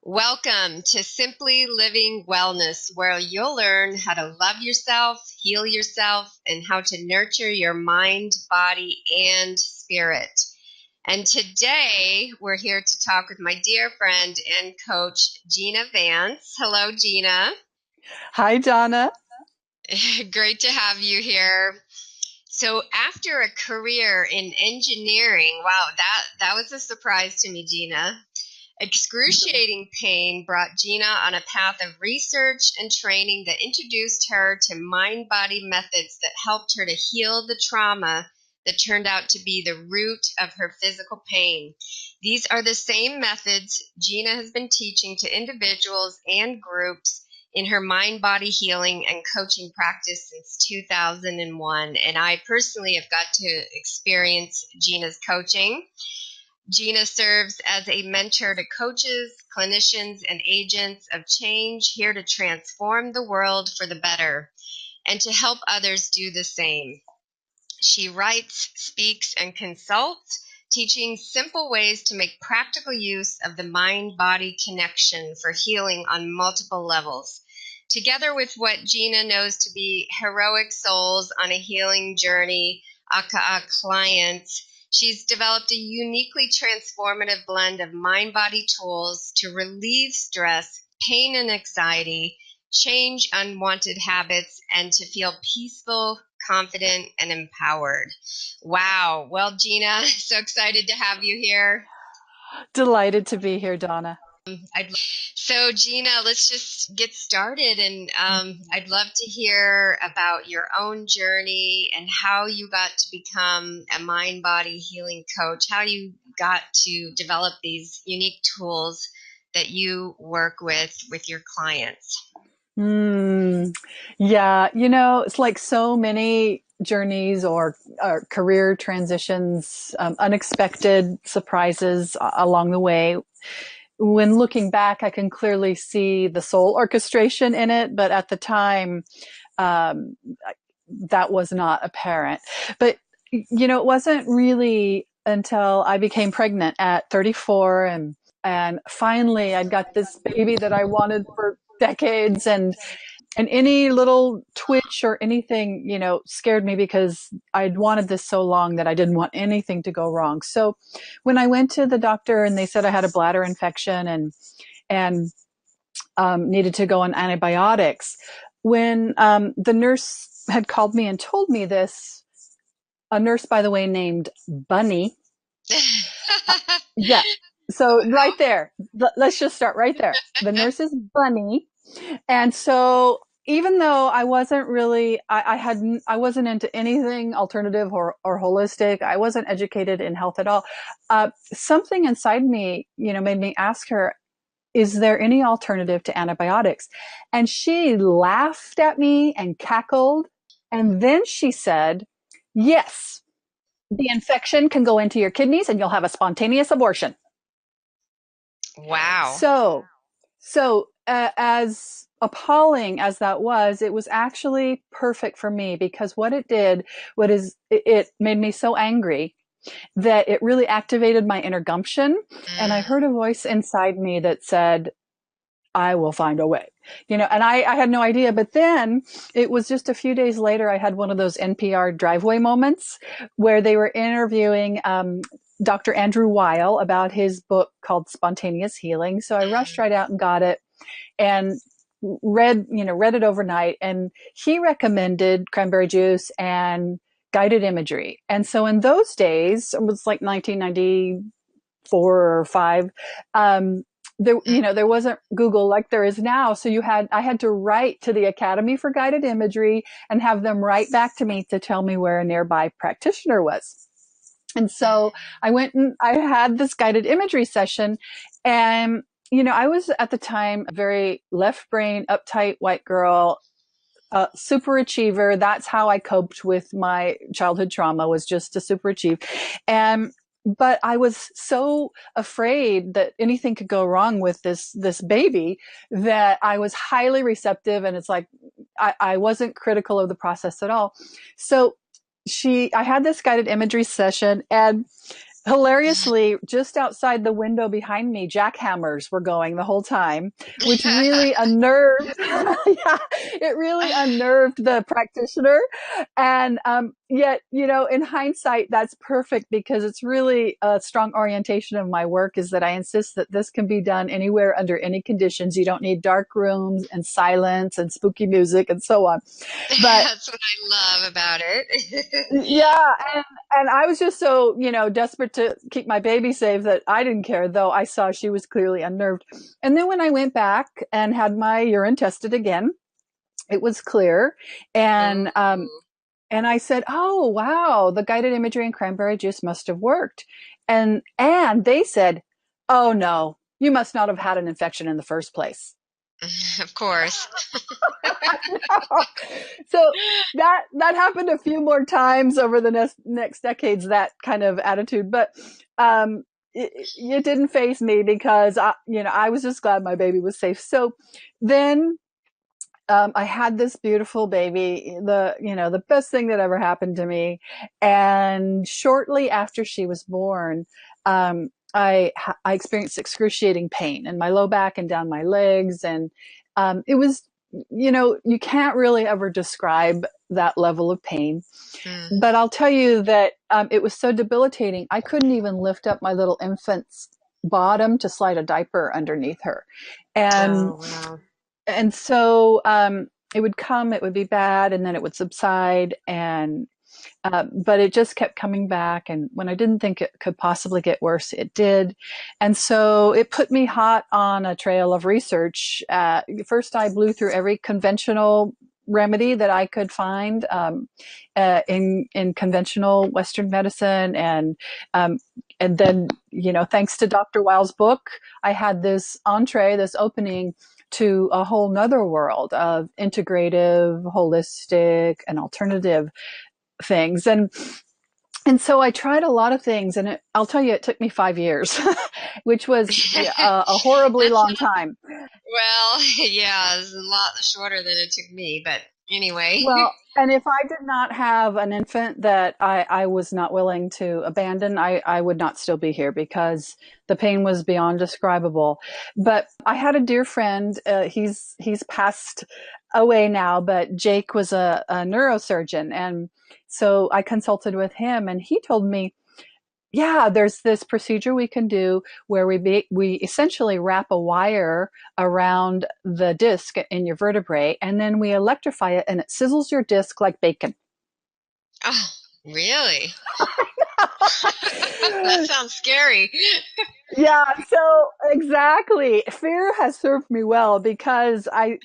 Welcome to Simply Living Wellness, where you'll learn how to love yourself, heal yourself, and how to nurture your mind, body, and spirit. And today we're here to talk with my dear friend and coach, Gina Vance. Hello, Gina. Hi, Donna. Great to have you here. So after a career in engineering, wow, that was a surprise to me, Gina. Excruciating pain brought Gina on a path of research and training that introduced her to mind-body methods that helped her to heal the trauma that turned out to be the root of her physical pain. These are the same methods Gina has been teaching to individuals and groups in her mind-body healing and coaching practice since 2001. And I personally have got to experience Gina's coaching. Gina serves as a mentor to coaches, clinicians, and agents of change here to transform the world for the better and to help others do the same. She writes, speaks, and consults, teaching simple ways to make practical use of the mind-body connection for healing on multiple levels. Together with what Gina knows to be heroic souls on a healing journey, aka clients, she's developed a uniquely transformative blend of mind-body tools to relieve stress, pain, and anxiety, change unwanted habits, and to feel peaceful, confident, and empowered. Wow. Well, Gina, so excited to have you here. Delighted to be here, Donna. So, Gina, let's just get started. And I'd love to hear about your own journey and how you got to become a mind body healing coach, how you got to develop these unique tools that you work with your clients. Mm, yeah, it's like so many journeys or career transitions, unexpected surprises along the way. When looking back, I can clearly see the soul orchestration in it, but at the time, um, that was not apparent. But, it wasn't really until I became pregnant at 34 and finally I'd got this baby that I wanted for decades and any little twitch or anything, scared me because I'd wanted this so long that I didn't want anything to go wrong. So when I went to the doctor and they said I had a bladder infection and needed to go on antibiotics, when the nurse had called me and told me this, a nurse, by the way, named Bunny. Yeah. So right there, let's just start right there. The nurse is Bunny. And so even though I wasn't really, I wasn't into anything alternative or holistic. I wasn't educated in health at all. Something inside me, made me ask her, is there any alternative to antibiotics? And she laughed at me and cackled. And then she said, yes, the infection can go into your kidneys and you'll have a spontaneous abortion. Wow. So, so as appalling as that was, it was actually perfect for me because what it did, it made me so angry that it really activated my inner gumption. And I Mm. heard a voice inside me that said, I will find a way, and I had no idea. But then it was just a few days later, I had one of those NPR driveway moments where they were interviewing, Dr. Andrew Weil about his book called Spontaneous Healing. So I rushed right out and got it and read it overnight. And he recommended cranberry juice and guided imagery. And so in those days, it was like 1994 or five, there wasn't Google like there is now. So I had to write to the Academy for Guided Imagery and have them write back to me to tell me where a nearby practitioner was. And so I went and I had this guided imagery session. And, I was at the time a very left brain, uptight white girl, super achiever. That's how I coped with my childhood trauma, was just to super achieve. And but I was so afraid that anything could go wrong with this baby that I was highly receptive, and it's like I wasn't critical of the process at all. So I had this guided imagery session, and Hilariously, just outside the window behind me, jackhammers were going the whole time, which really unnerved. Yeah, it really unnerved the practitioner. And yet, in hindsight, that's perfect because it's really a strong orientation of my work is that I insist that this can be done anywhere under any conditions. You don't need dark rooms and silence and spooky music and so on. But That's what I love about it. yeah, and I was just so, desperate to keep my baby safe that I didn't care, though I saw she was clearly unnerved. And then when I went back and had my urine tested again, it was clear. And Ooh. and I said, "Oh, wow, the guided imagery and cranberry juice must have worked." And they said, "Oh no, you must not have had an infection in the first place." Of course. So that happened a few more times over the next decades, that kind of attitude. But it didn't faze me because I was just glad my baby was safe. So then I had this beautiful baby, the best thing that ever happened to me. And shortly after she was born, I experienced excruciating pain in my low back and down my legs, and it was, you can't really ever describe that level of pain. Mm. But I'll tell you that it was so debilitating. I couldn't even lift up my little infant's bottom to slide a diaper underneath her, and Oh, wow. so it would come, it would be bad, and then it would subside, and but it just kept coming back. And when I didn't think it could possibly get worse, it did. And so it put me hot on a trail of research. First, I blew through every conventional remedy that I could find in conventional Western medicine, and then thanks to Dr. Wild's book, I had this entree, this opening to a whole nother world of integrative, holistic, and alternative things. And so I tried a lot of things, and I'll tell you, it took me 5 years, which was a horribly That's long not, time. well, yeah, it's a lot shorter than it took me, but anyway. Well, and if I did not have an infant that I was not willing to abandon, I would not still be here because the pain was beyond describable. But I had a dear friend. He's passed away now, but Jake was a neurosurgeon, and so I consulted with him, and he told me, yeah, there's this procedure we can do where we essentially wrap a wire around the disc in your vertebrae, and then we electrify it, and it sizzles your disc like bacon. Oh, really? That sounds scary. Yeah, so exactly. Fear has served me well because I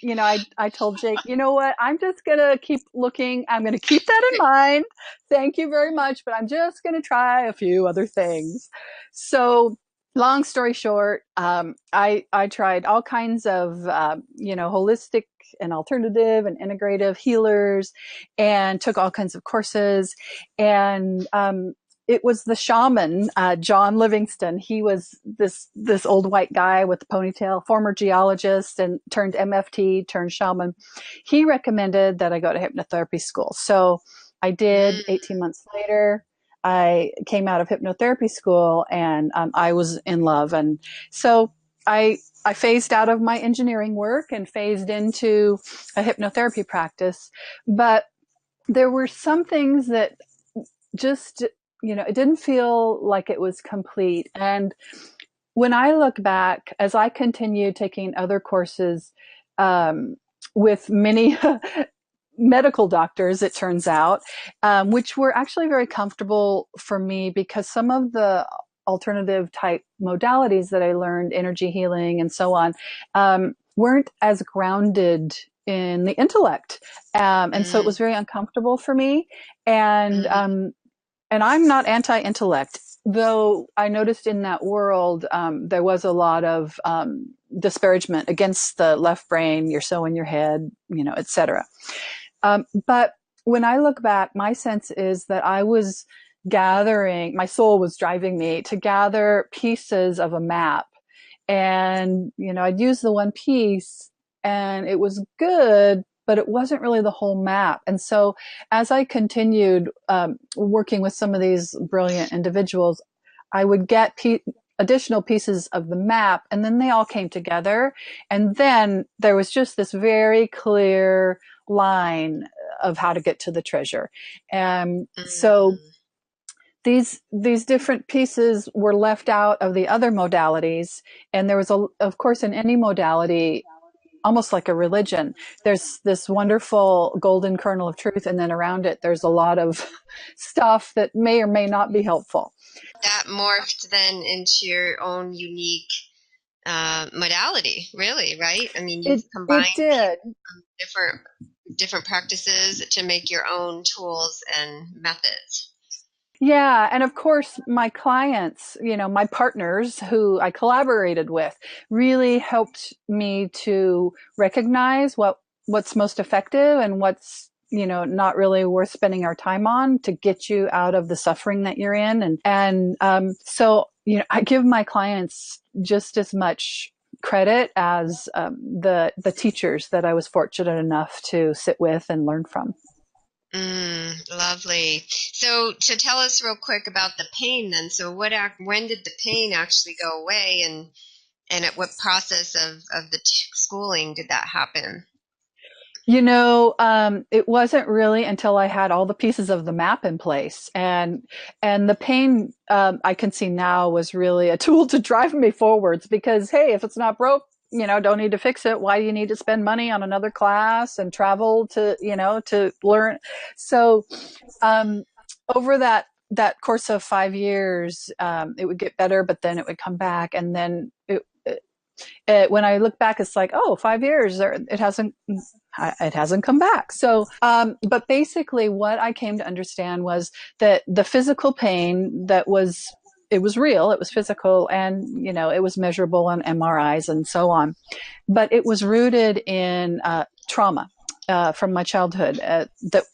told Jake, you know what? I'm just going to keep looking. I'm going to keep that in mind. Thank you very much, but I'm just going to try a few other things. So, long story short, I tried all kinds of holistic and alternative and integrative healers, and took all kinds of courses, and it was the shaman, John Livingston. He was this old white guy with a ponytail, former geologist and turned MFT, turned shaman. He recommended that I go to hypnotherapy school. So I did. Mm. 18 months later, I came out of hypnotherapy school, and I was in love. And so I phased out of my engineering work and phased into a hypnotherapy practice. But there were some things that just, it didn't feel like it was complete. And when I look back, as I continued taking other courses um, with many medical doctors, it turns out, which were actually very comfortable for me because some of the alternative type modalities that I learned, energy healing and so on, weren't as grounded in the intellect. And so it Mm. was very uncomfortable for me. And Mm. and I'm not anti-intellect, though I noticed in that world there was a lot of disparagement against the left brain. You're so in your head, etc. But when I look back, my sense is that I was gathering. My soul was driving me to gather pieces of a map, and I'd use the one piece, and it was good, but it wasn't really the whole map. And so as I continued working with some of these brilliant individuals, I would get additional pieces of the map, and then they all came together. And then there was just this very clear line of how to get to the treasure. And so Mm. these different pieces were left out of the other modalities, and there was of course in any modality, almost like a religion, there's this wonderful golden kernel of truth, and then around it there's a lot of stuff that may or may not be helpful. That morphed then into your own unique modality, really, right? I mean, you've It combined did. different different practices to make your own tools and methods. Yeah, and of course, my clients, my partners who I collaborated with, really helped me to recognize what's most effective and what's not really worth spending our time on to get you out of the suffering that you're in. So I give my clients just as much credit as the teachers that I was fortunate enough to sit with and learn from. Lovely. So tell us real quick about the pain then. So when did the pain actually go away, and at what process of the schooling did that happen? It wasn't really until I had all the pieces of the map in place, and the pain, I can see now, was really a tool to drive me forwards. Because hey, if it's not broke, don't need to fix it. Why do you need to spend money on another class and travel to learn? So, um, over that course of 5 years, it would get better, but then it would come back, and then when I look back, it's like, oh, 5 years, it hasn't come back. So, but basically, what I came to understand was that the physical pain it was real, it was physical, and it was measurable on MRIs and so on, but it was rooted in trauma from my childhood.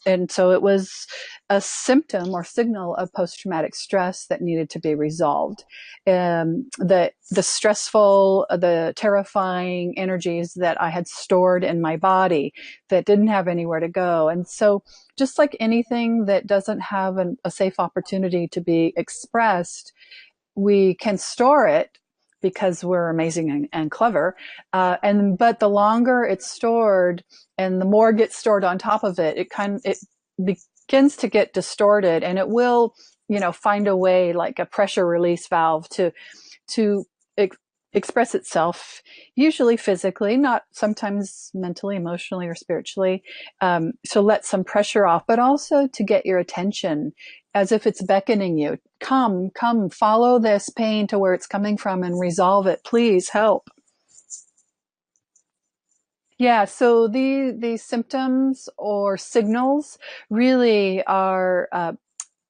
And so it was a symptom or signal of post-traumatic stress that needed to be resolved. The stressful, the terrifying energies that I had stored in my body that didn't have anywhere to go. And so, just like anything that doesn't have a safe opportunity to be expressed, we can store it because we're amazing and clever. But the longer it's stored and the more gets stored on top of it, it begins to get distorted, and it will, find a way, like a pressure release valve, to ex- express itself, usually physically, not sometimes mentally, emotionally, or spiritually. So let some pressure off, but also to get your attention, as if it's beckoning you. Come, follow this pain to where it's coming from and resolve it. Please help. Yeah, so these symptoms or signals really are,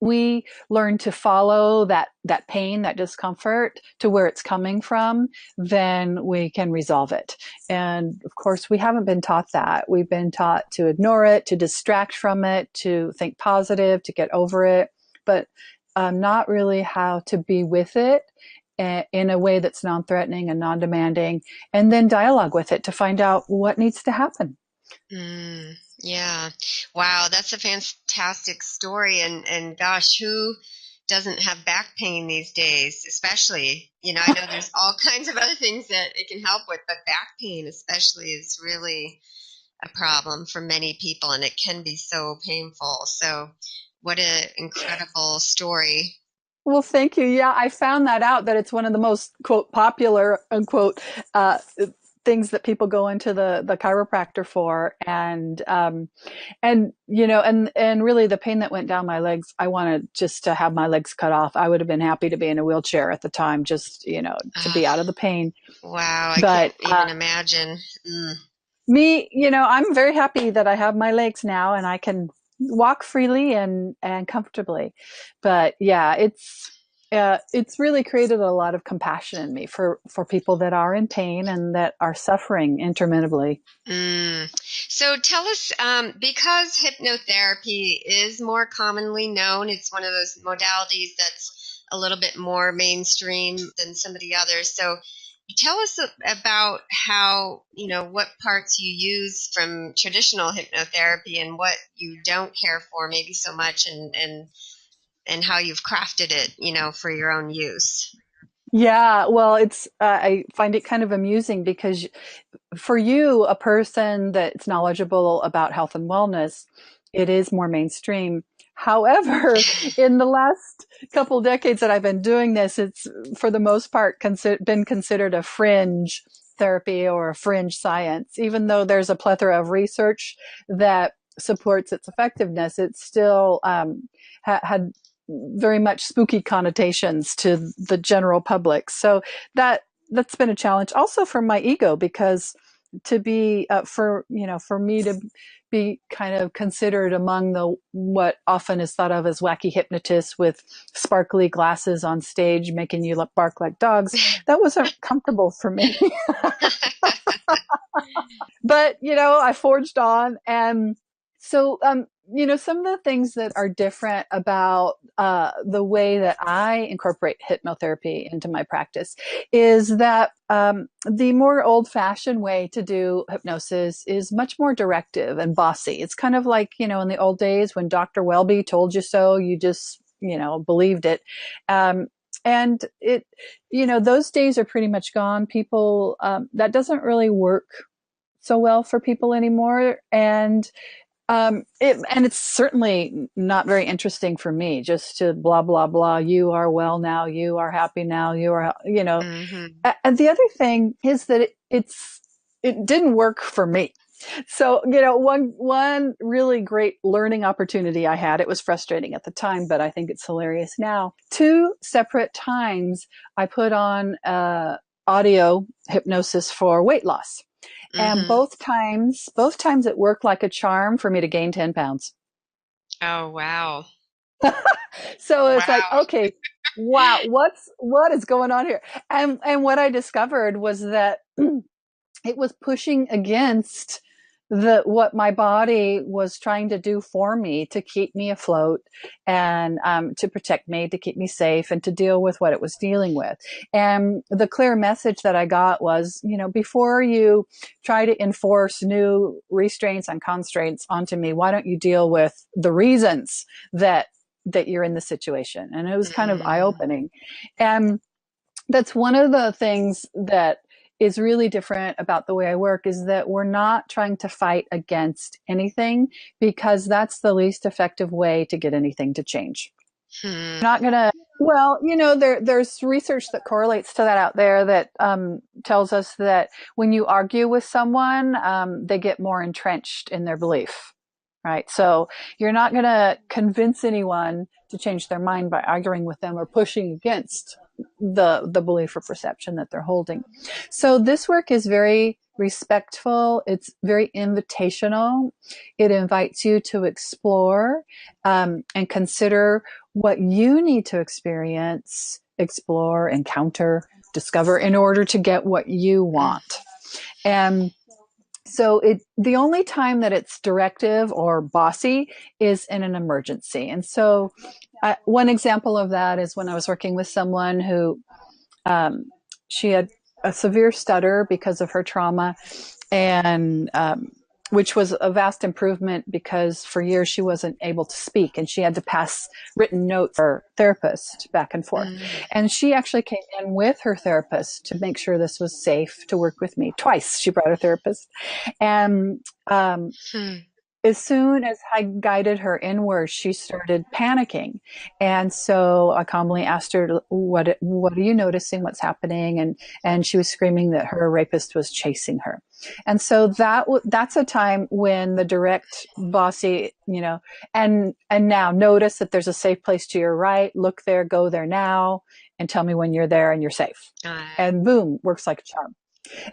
we learn to follow that pain, that discomfort, to where it's coming from, then we can resolve it. And of course, we haven't been taught that. We've been taught to ignore it, to distract from it, to think positive, to get over it, but not really how to be with it in a way that's non-threatening and non-demanding, and then dialogue with it to find out what needs to happen. Yeah. Wow, that's a fantastic story. And gosh, who doesn't have back pain these days? Especially, I know there's all kinds of other things that it can help with, but back pain especially is really a problem for many people, and it can be so painful. So what an incredible story. Well, thank you. Yeah, I found that out, that it's one of the most, quote, popular, unquote, uh, things that people go into the chiropractor for. And really the pain that went down my legs, I wanted just to have my legs cut off. I would have been happy to be in a wheelchair at the time, just, to be out of the pain. Wow, I can't But even imagine. Mm. I'm very happy that I have my legs now and I can walk freely and comfortably. But yeah, it's really created a lot of compassion in me for people that are in pain and that are suffering interminably. Mm. So tell us, because hypnotherapy is more commonly known, it's one of those modalities that's a little bit more mainstream than some of the others. So tell us about how, what parts you use from traditional hypnotherapy and what you don't care for maybe so much, and and how you've crafted it, for your own use. Yeah, well, I find it kind of amusing because for you, a person that's knowledgeable about health and wellness, it is more mainstream. However, in the last couple decades that I've been doing this, it's for the most part been considered a fringe therapy or a fringe science. Even though there's a plethora of research that supports its effectiveness, it's still had very much spooky connotations to the general public. So that's been a challenge also for my ego, because to be for me to be kind of considered among the what often is thought of as wacky hypnotists with sparkly glasses on stage making you bark like dogs, that wasn't comfortable for me. But I forged on. And so some of the things that are different about the way that I incorporate hypnotherapy into my practice is that the more old-fashioned way to do hypnosis is much more directive and bossy. It's kind of like in the old days when Dr. Welby told you so, you just believed it. And those days are pretty much gone. People, that doesn't really work so well for people anymore. And it's certainly not very interesting for me just to blah, blah, blah. You are well now. You are happy now. You are, Mm-hmm. And the other thing is that it didn't work for me. So, one really great learning opportunity I had, it was frustrating at the time, but I think it's hilarious now. 2 separate times I put on audio hypnosis for weight loss. And Mm-hmm. both times it worked like a charm for me to gain 10 pounds. Oh, wow. So it's like, Wow. okay, wow, what is going on here? And what I discovered was that it was pushing against what my body was trying to do for me to keep me afloat and to protect me, to keep me safe, and to deal with what it was dealing with. And the clear message that I got was, before you try to enforce new restraints and constraints onto me, why don't you deal with the reasons that you're in the situation? And it was kind of eye Mm. opening. And that's one of the things that is really different about the way I work, is that we're not trying to fight against anything, because that's the least effective way to get anything to change. Hmm. Not gonna, well, there's research that correlates to that out there that tells us that when you argue with someone, they get more entrenched in their belief. Right. So you're not going to convince anyone to change their mind by arguing with them or pushing against the belief or perception that they're holding. So this work is very respectful. It's very invitational. It invites you to explore and consider what you need to experience, explore, encounter, discover in order to get what you want. And so the only time that it's directive or bossy is in an emergency. And so one example of that is when I was working with someone who she had a severe stutter because of her trauma, and which was a vast improvement because for years she wasn't able to speak and she had to pass written notes for her therapist back and forth. Mm. And she actually came in with her therapist to make sure this was safe to work with me. Twice she brought her therapist. And Hmm. as soon as I guided her inward, she started panicking. And so I calmly asked her, what are you noticing? What's happening? And she was screaming that her rapist was chasing her. And so that's a time when the direct bossy, and now notice that there's a safe place to your right. Look there, go there now, and tell me when you're there and you're safe. Uh, And boom, works like a charm.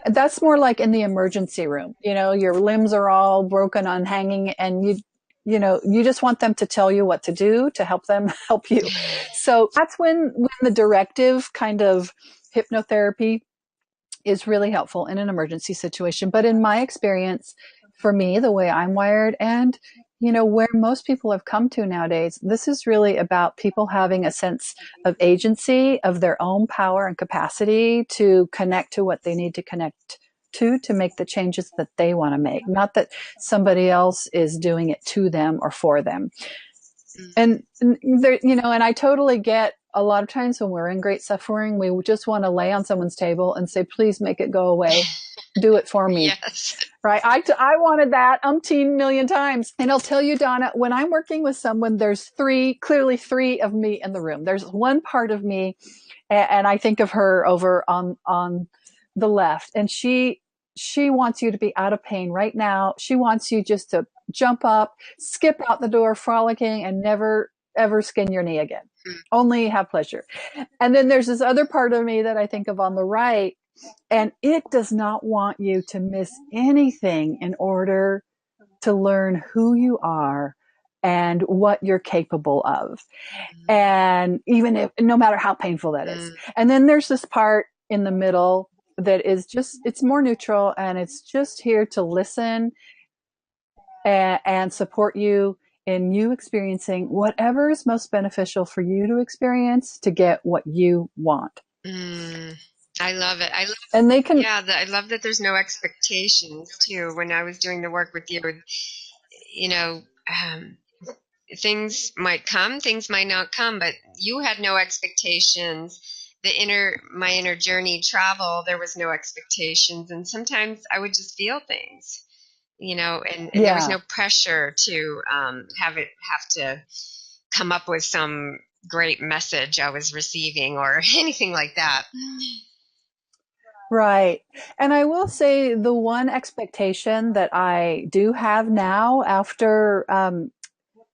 That's more like in the emergency room. Your limbs are all broken on hanging, and you just want them to tell you what to do to help them help you. So that's when the directive kind of hypnotherapy is really helpful in an emergency situation. But in my experience, for me, the way I'm wired, and where most people have come to nowadays, this is really about people having a sense of agency, of their own power and capacity to connect to what they need to connect to make the changes that they want to make, not that somebody else is doing it to them or for them. And there, and I totally get a lot of times when we're in great suffering, we just want to lay on someone's table and say, please make it go away. Do it for me. Yes. Right. I wanted that umpteen million times. And I'll tell you, Donna, when I'm working with someone, there's clearly three of me in the room. There's one part of me, and I think of her over on the left, and she wants you to be out of pain right now. She wants you just to jump up, skip out the door, frolicking, and never ever skin your knee again. Only have pleasure. And then there's this other part of me that I think of on the right, and it does not want you to miss anything in order to learn who you are and what you're capable of. And even if, no matter how painful that is. And then there's this part in the middle that is just, it's more neutral, and it's just here to listen and support you in you experiencing whatever is most beneficial for you to experience to get what you want. I love it. And they can, I love that there's no expectations too. When I was doing the work with you, things might come, things might not come, but you had no expectations. My inner journey travel, there was no expectations. And sometimes I would just feel things, and there was no pressure to have to come up with some great message I was receiving or anything like that. Right. And I will say the one expectation that I do have now after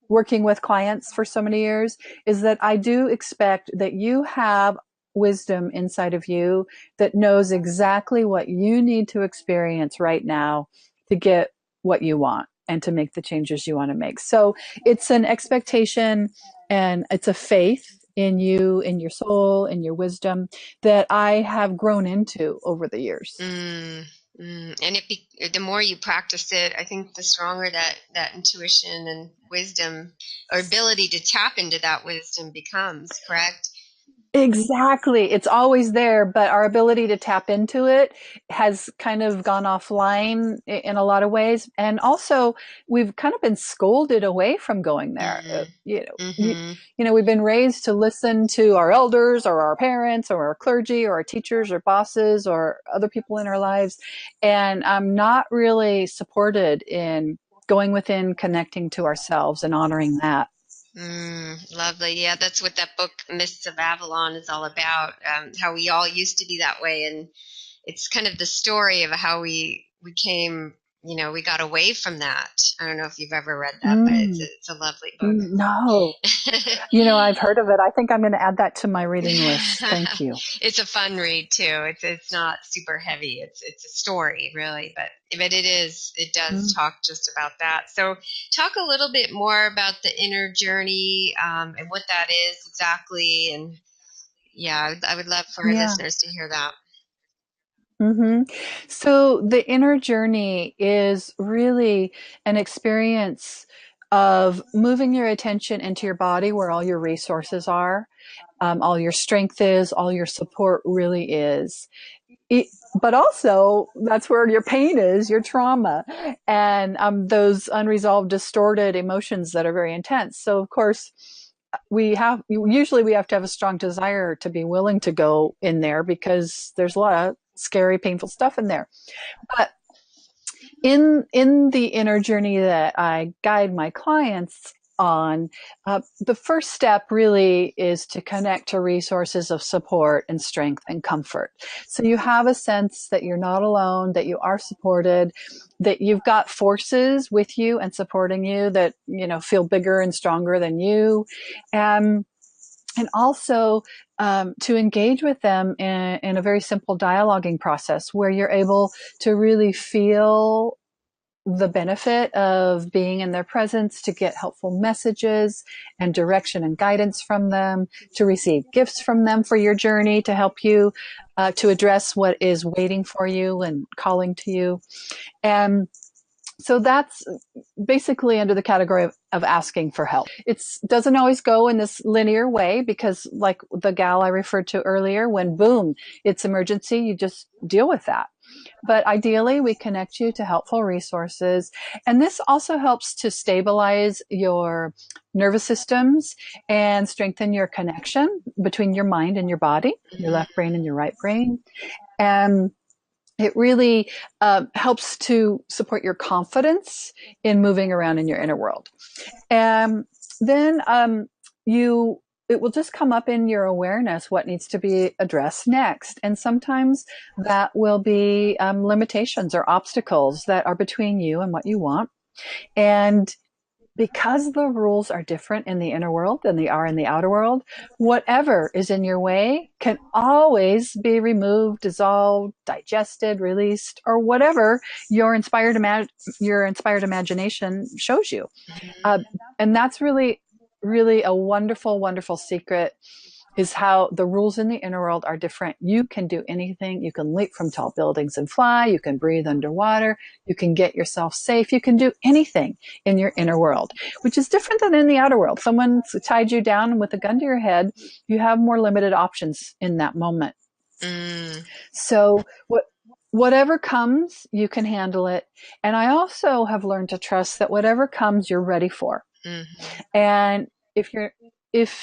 working with clients for so many years is that I do expect that you have wisdom inside of you that knows exactly what you need to experience right now to get what you want and to make the changes you want to make. So it's an expectation and it's a faith in you, in your soul, in your wisdom that I have grown into over the years. And the more you practice it, I think the stronger that intuition and wisdom or ability to tap into that wisdom becomes, correct? Exactly. It's always there, but our ability to tap into it has kind of gone offline in a lot of ways. And also, we've kind of been scolded away from going there. We've been raised to listen to our elders or our parents or our clergy or our teachers or bosses or other people in our lives. And I'm not really supported in going within, connecting to ourselves and honoring that. Lovely. Yeah, that's what that book, Mists of Avalon, is all about. How we all used to be that way. And it's kind of the story of how we came, we got away from that. I don't know if you've ever read that, but it's a lovely book. No. I've heard of it. I think I'm going to add that to my reading list. Thank you. It's a fun read too. It's not super heavy. It's a story really, but it does talk just about that. So talk a little bit more about the inner journey, and what that is exactly. And yeah, I would love for our listeners to hear that. So the inner journey is really an experience of moving your attention into your body where all your resources are, all your strength is, all your support really is. But also that's where your pain is, your trauma, and those unresolved, distorted emotions that are very intense. So of course, we have to have a strong desire to be willing to go in there because there's a lot of scary, painful stuff in there. But in the inner journey that I guide my clients on, the first step really is to connect to resources of support and strength and comfort. So you have a sense that you're not alone, that you are supported, that you've got forces with you and supporting you that, feel bigger and stronger than you. And also to engage with them in a very simple dialoguing process where you're able to really feel the benefit of being in their presence, to get helpful messages and direction and guidance from them, to receive gifts from them for your journey, to help you to address what is waiting for you and calling to you. And so that's basically under the category of asking for help. It doesn't always go in this linear way because, like the gal I referred to earlier, when boom, it's emergency, you just deal with that. But ideally, we connect you to helpful resources. And this also helps to stabilize your nervous systems and strengthen your connection between your mind and your body, your left brain and your right brain. And it really helps to support your confidence in moving around in your inner world. And then you it will just come up in your awareness what needs to be addressed next. And sometimes that will be limitations or obstacles that are between you and what you want. And because the rules are different in the inner world than they are in the outer world, whatever is in your way can always be removed, dissolved, digested, released, or whatever your inspired imagination shows you. And that's really, really a wonderful, wonderful secret, is how the rules in the inner world are different. You can do anything. You can leap from tall buildings and fly. You can breathe underwater. You can get yourself safe. You can do anything in your inner world, which is different than in the outer world. Someone's tied you down with a gun to your head. You have more limited options in that moment. So whatever comes, you can handle it. And I also have learned to trust that whatever comes, you're ready for. And if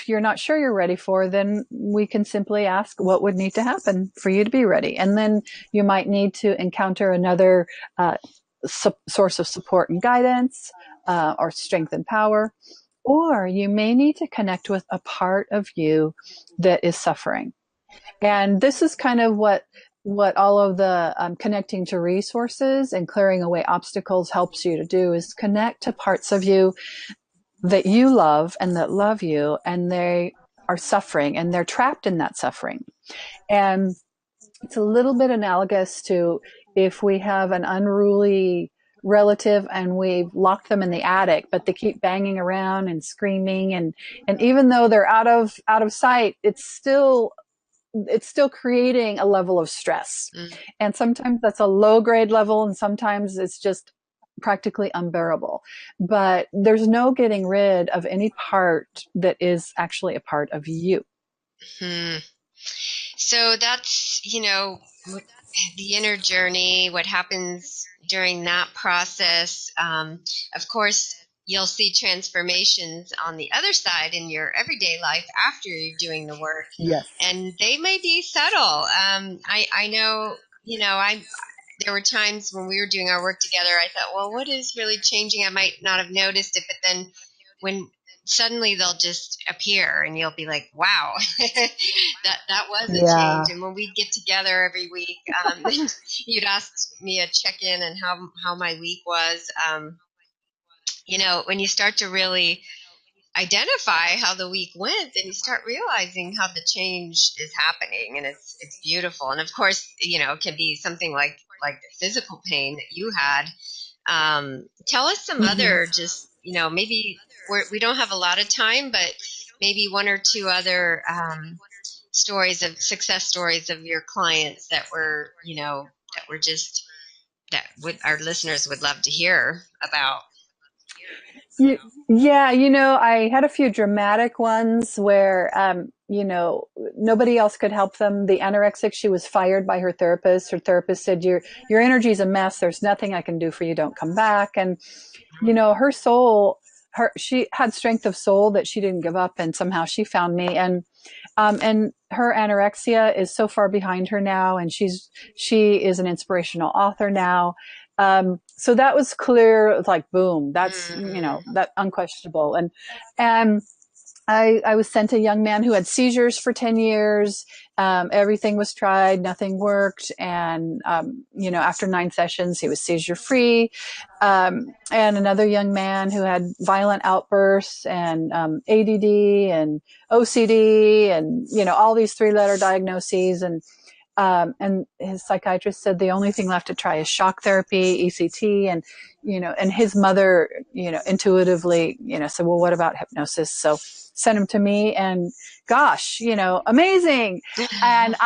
you're not sure you're ready for, then we can simply ask what would need to happen for you to be ready. And then you might need to encounter another source of support and guidance, or strength and power. Or you may need to connect with a part of you that is suffering. And this is kind of what all of the connecting to resources and clearing away obstacles helps you to do, is connect to parts of you that you love and that love you, and they are suffering and they're trapped in that suffering. And it's a little bit analogous to if we have an unruly relative and we've locked them in the attic, but they keep banging around and screaming, and even though they're out of sight, it's still creating a level of stress. And sometimes that's a low grade level, and sometimes it's just practically unbearable. But there's no getting rid of any part that is actually a part of you. So that's, the inner journey, what happens during that process. Of course, you'll see transformations on the other side in your everyday life after you're doing the work. Yes. And they may be subtle. I know, there were times when we were doing our work together, I thought, well, what is really changing? I might not have noticed it, but then when suddenly they'll just appear and you'll be like, wow, that was a change. And when we'd get together every week, you'd ask me a check-in and how my week was. When you start to really identify how the week went, and you start realizing how the change is happening, and it's beautiful. And of course, it can be something like the physical pain that you had. Tell us some other, just, maybe we don't have a lot of time, but maybe one or two other success stories of your clients that were, our listeners would love to hear about. Yeah, I had a few dramatic ones where, nobody else could help them. The anorexic, she was fired by her therapist. Her therapist said, your energy is a mess. There's nothing I can do for you. Don't come back. And, her soul, she had strength of soul that she didn't give up. And somehow she found me. And her anorexia is so far behind her now. And she is an inspirational author now. So that was clear. It was like, boom, that's, that unquestionable. And I was sent a young man who had seizures for 10 years. Everything was tried, nothing worked. And, after 9 sessions, he was seizure free. And another young man who had violent outbursts and, ADD and OCD and, all these 3-letter diagnoses. And his psychiatrist said the only thing left to try is shock therapy, ECT, and and his mother, intuitively, said, well, what about hypnosis? So sent him to me, and gosh, amazing. And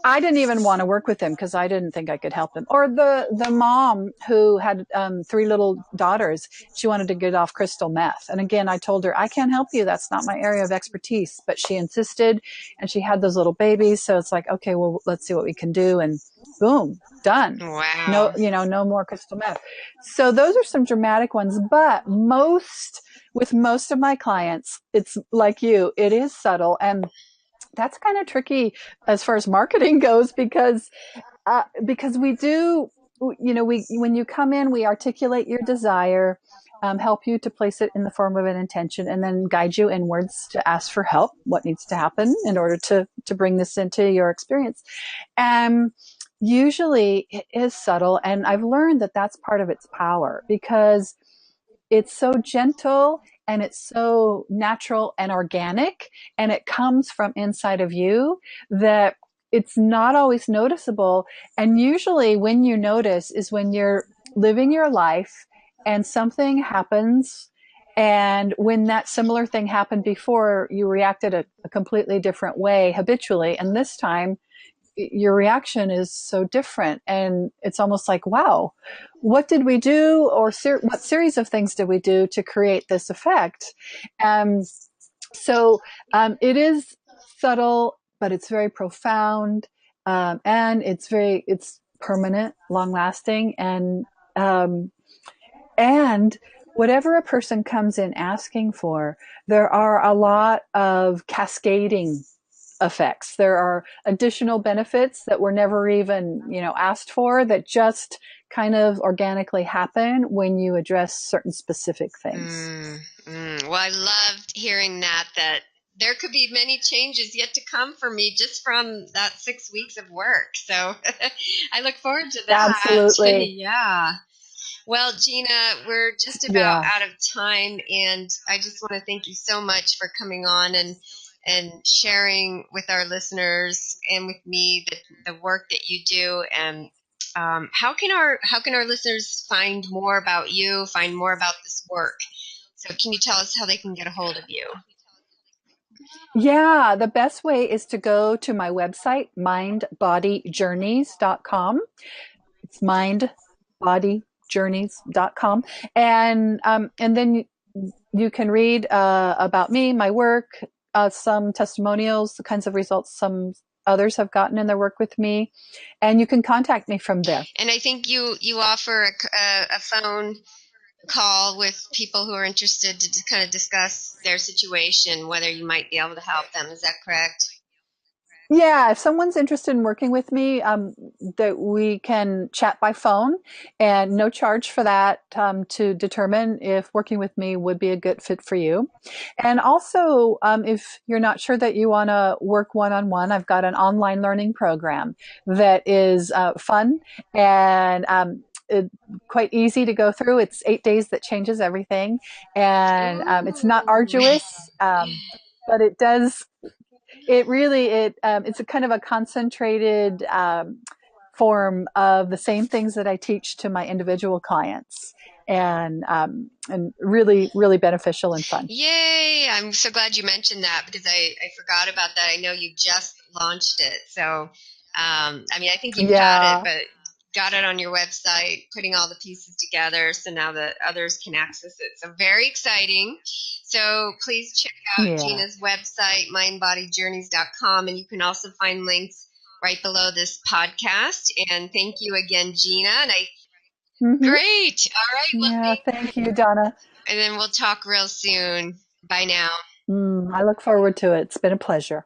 I didn't even want to work with him because I didn't think I could help him. Or the mom who had 3 little daughters, she wanted to get off crystal meth. And again, I told her, I can't help you. That's not my area of expertise. But she insisted, and she had those little babies. So it's like, okay, well, let's see what we can do. And boom, done. No, Wow. no more crystal meth. So those are some dramatic ones, but with most of my clients, it's like you, it is subtle. And that's kind of tricky as far as marketing goes, because we do, we when you come in, we articulate your desire, help you to place it in the form of an intention, and then guide you inwards to ask for help, what needs to happen in order to bring this into your experience. And usually it is subtle, and I've learned that that's part of its power, because it's so gentle and it's so natural and organic, and it comes from inside of you, that it's not always noticeable. And usually when you notice is when you're living your life and something happens, and when that similar thing happened before, you reacted a completely different way habitually, and this time your reaction is so different, and it's almost like, wow, what did we do, or what series of things did we do to create this effect? um, so it is subtle, but it's very profound, and it's permanent, long lasting, um, and whatever a person comes in asking for, there are a lot of cascading effects. There are additional benefits that were never even, asked for, that just kind of organically happen when you address certain specific things. Well, I loved hearing that there could be many changes yet to come for me just from that 6 weeks of work. So I look forward to that. Absolutely. Yeah. Well, Gina, we're just about Yeah. out of time, and I just want to thank you so much for coming on and sharing with our listeners and with me the work that you do. And how can our listeners find more about you, find more about this work? So, can you tell us how they can get a hold of you? Yeah, the best way is to go to my website, mindbodyjourneys.com. It's mindbodyjourneys.com. And then you can read about me, my work, some testimonials, the kinds of results some others have gotten in their work with me, and you can contact me from there. And I think you offer a phone call with people who are interested to kind of discuss their situation, whether you might be able to help them. Is that correct? Yeah, if someone's interested in working with me, that we can chat by phone, and no charge for that, to determine if working with me would be a good fit for you. And also, if you're not sure that you want to work one on one, I've got an online learning program that is fun and quite easy to go through. It's 8 days that changes everything, and it's not Ooh. arduous, but it does it really it's a kind of a concentrated form of the same things that I teach to my individual clients, and really really beneficial and fun. Yay! I'm so glad you mentioned that because I forgot about that. I know you just launched it. So, I mean, I think you've had it, Yeah, but got it on your website, putting all the pieces together so now that others can access it. So, very exciting. So, please check out yeah. Gina's website, mindbodyjourneys.com, and you can also find links right below this podcast. And thank you again, Gina. Hmm. Great. All right. Well, Yeah, thank you, Donna. and then we'll talk real soon. Bye now. I look forward to it. It's been a pleasure.